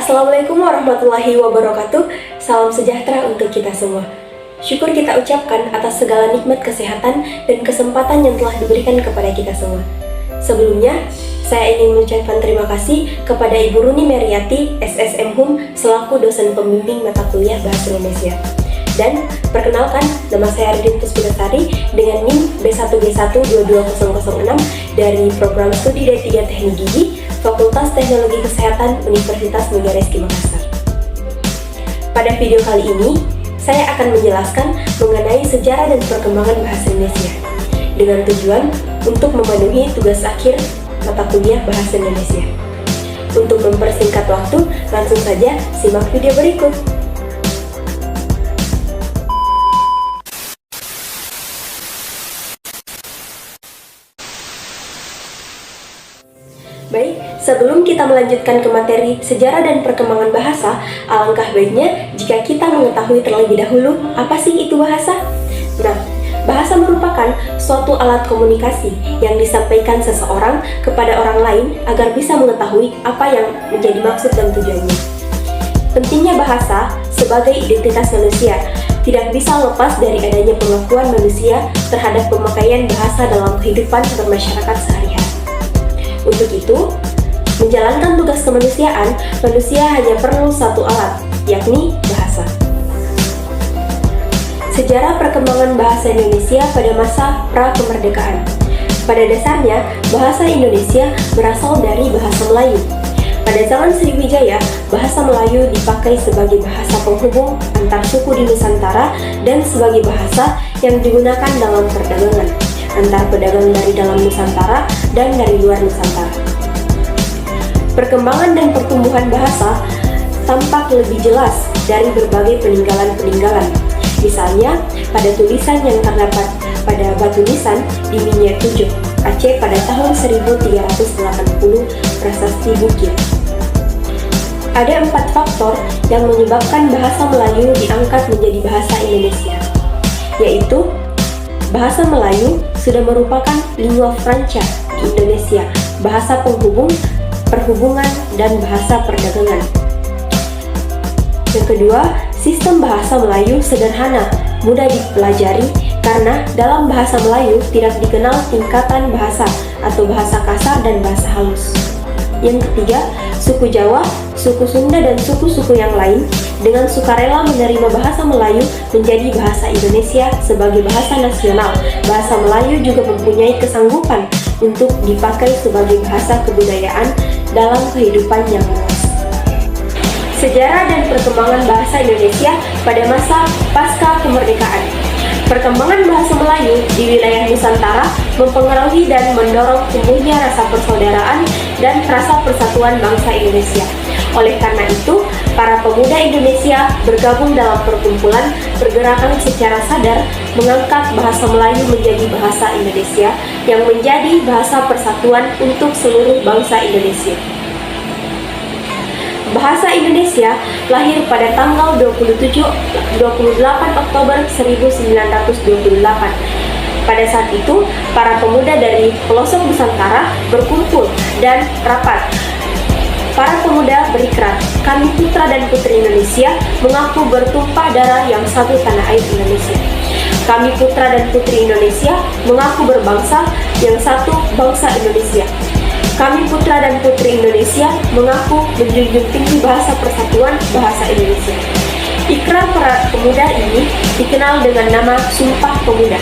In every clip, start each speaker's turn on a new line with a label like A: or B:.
A: Assalamualaikum warahmatullahi wabarakatuh. Salam sejahtera untuk kita semua. Syukur kita ucapkan atas segala nikmat kesehatan dan kesempatan yang telah diberikan kepada kita semua. Sebelumnya, saya ingin mengucapkan terima kasih kepada Ibu Runi Meriati, SSM HUM, selaku dosen pembimbing mata kuliah Bahasa Indonesia. Dan perkenalkan, nama saya Ardin Puspitari dengan NIM B1G1220006 dari Program Studi D3 Teknik Gigi, Fakultas Teknologi Kesehatan Universitas Mugyasari Makassar. Pada video kali ini, saya akan menjelaskan mengenai sejarah dan perkembangan bahasa Indonesia dengan tujuan untuk memenuhi tugas akhir mata kuliah Bahasa Indonesia. Untuk mempersingkat waktu, langsung saja simak video berikut. Baik, sebelum kita melanjutkan ke materi sejarah dan perkembangan bahasa, alangkah baiknya jika kita mengetahui terlebih dahulu apa sih itu bahasa. Nah, bahasa merupakan suatu alat komunikasi yang disampaikan seseorang kepada orang lain agar bisa mengetahui apa yang menjadi maksud dan tujuannya. Pentingnya bahasa sebagai identitas manusia tidak bisa lepas dari adanya pengakuan manusia terhadap pemakaian bahasa dalam kehidupan bermasyarakat sehari-hari. Untuk itu, menjalankan tugas kemanusiaan, manusia hanya perlu satu alat, yakni bahasa. Sejarah perkembangan bahasa Indonesia pada masa pra-kemerdekaan. Pada dasarnya, bahasa Indonesia berasal dari bahasa Melayu. Pada zaman Sriwijaya, bahasa Melayu dipakai sebagai bahasa penghubung antar suku di Nusantara dan sebagai bahasa yang digunakan dalam perdagangan antar pedagang dari dalam Nusantara dan dari luar Nusantara. Perkembangan dan pertumbuhan bahasa tampak lebih jelas dari berbagai peninggalan-peninggalan. Misalnya, pada tulisan yang terdapat pada batu nisan di Minyak Tujuh, Aceh pada tahun 1380 Prasasti Bukit. Ada 4 faktor yang menyebabkan bahasa Melayu diangkat menjadi bahasa Indonesia, yaitu bahasa Melayu sudah merupakan lingua franca di Indonesia, bahasa penghubung, perhubungan, dan bahasa perdagangan. Yang kedua, sistem bahasa Melayu sederhana, mudah dipelajari karena dalam bahasa Melayu tidak dikenal tingkatan bahasa atau bahasa kasar dan bahasa halus. Yang ketiga, suku Jawa, suku Sunda, dan suku-suku yang lain dengan sukarela menerima bahasa Melayu menjadi bahasa Indonesia sebagai bahasa nasional. Bahasa Melayu juga mempunyai kesanggupan untuk dipakai sebagai bahasa kebudayaan dalam kehidupan yang luas. Sejarah dan perkembangan bahasa Indonesia pada masa pasca kemerdekaan. Perkembangan bahasa Melayu di wilayah Nusantara mempengaruhi dan mendorong tumbuhnya rasa persaudaraan dan rasa persatuan bangsa Indonesia. Oleh karena itu, para pemuda Indonesia bergabung dalam perkumpulan pergerakan secara sadar mengangkat bahasa Melayu menjadi bahasa Indonesia yang menjadi bahasa persatuan untuk seluruh bangsa Indonesia. Bahasa Indonesia lahir pada tanggal 28 Oktober 1928. Pada saat itu, para pemuda dari pelosok Nusantara berkumpul dan rapat. Para pemuda berikrar, kami putra dan putri Indonesia mengaku bertumpah darah yang satu tanah air Indonesia. Kami putra dan putri Indonesia mengaku berbangsa yang satu bangsa Indonesia. Kami putra dan putri Indonesia mengaku menjunjung tinggi bahasa persatuan bahasa Indonesia. Ikrar para pemuda ini dikenal dengan nama Sumpah Pemuda.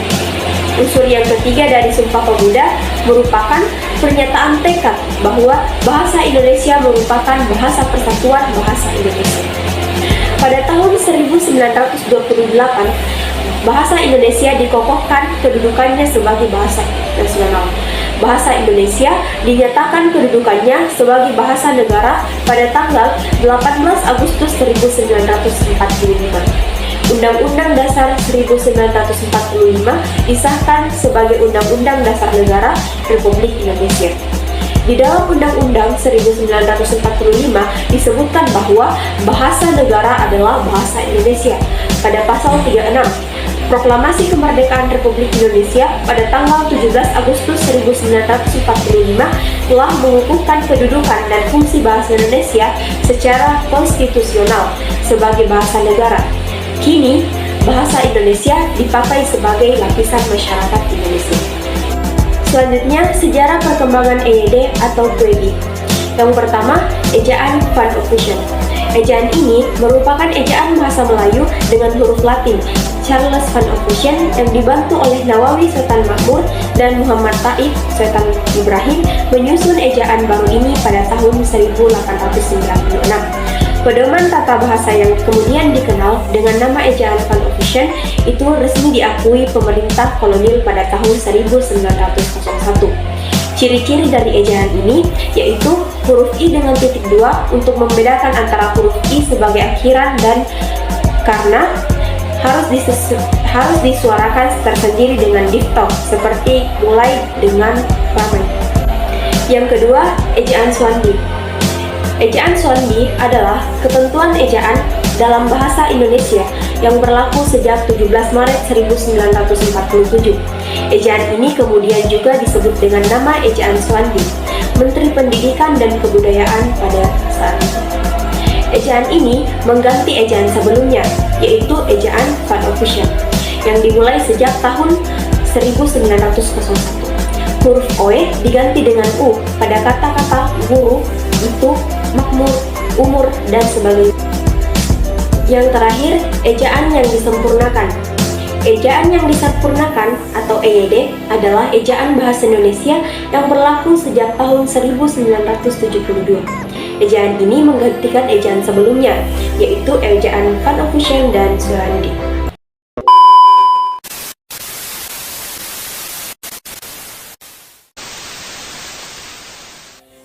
A: Unsur yang ketiga dari Sumpah Pemuda merupakan pernyataan tekad bahwa bahasa Indonesia merupakan bahasa persatuan bahasa Indonesia. Pada tahun 1928, bahasa Indonesia dikokohkan kedudukannya sebagai bahasa nasional. Bahasa Indonesia dinyatakan kedudukannya sebagai bahasa negara pada tanggal 18 Agustus 1945. Undang-Undang Dasar 1945 disahkan sebagai Undang-Undang Dasar Negara Republik Indonesia. Di dalam Undang-Undang 1945 disebutkan bahwa bahasa negara adalah bahasa Indonesia pada pasal 36. Proklamasi Kemerdekaan Republik Indonesia pada tanggal 17 Agustus 1945 telah mengukuhkan kedudukan dan fungsi bahasa Indonesia secara konstitusional sebagai bahasa negara. Kini, bahasa Indonesia dipakai sebagai lapisan masyarakat Indonesia. Selanjutnya, sejarah perkembangan EYD atau PUED. Yang pertama, ejaan Van Ophusen. Ejaan ini merupakan ejaan bahasa Melayu dengan huruf Latin. Charles Van Ophusen yang dibantu oleh Nawawi Sultan Makmur dan Muhammad Taib Sultan Ibrahim menyusun ejaan baru ini pada tahun 1896. Pedoman tata bahasa yang kemudian dikenal dengan nama ejaan Van Ophusen itu resmi diakui pemerintah kolonial pada tahun 1901. Ciri-ciri dari ejaan ini yaitu huruf I dengan titik 2 untuk membedakan antara huruf I sebagai akhiran dan karena harus disuarakan tersendiri dengan diftong seperti mulai dengan ramen. Yang kedua, ejaan Swandi. Ejaan Swandi adalah ketentuan ejaan dalam bahasa Indonesia yang berlaku sejak 17 Maret 1947. Ejaan ini kemudian juga disebut dengan nama ejaan Swandi, Menteri Pendidikan dan Kebudayaan pada saat itu. Ejaan ini mengganti ejaan sebelumnya, yaitu ejaan Van Ophusen, yang dimulai sejak tahun 1901. Huruf OE diganti dengan U pada kata-kata guru, itu, makmur, umur, dan sebagainya. Yang terakhir, ejaan yang disempurnakan. Ejaan yang disempurnakan atau EYD adalah ejaan bahasa Indonesia yang berlaku sejak tahun 1972. Ejaan ini menggantikan ejaan sebelumnya, yaitu ejaan Van Ophusen dan Swandi.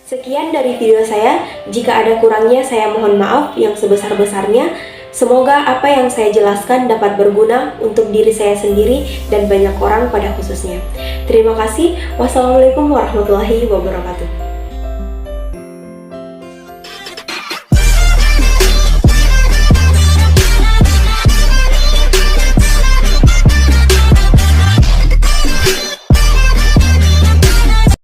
A: Sekian dari video saya. Jika ada kurangnya, saya mohon maaf yang sebesar-besarnya. Semoga apa yang saya jelaskan dapat berguna untuk diri saya sendiri dan banyak orang pada khususnya. Terima kasih. Wassalamualaikum warahmatullahi wabarakatuh.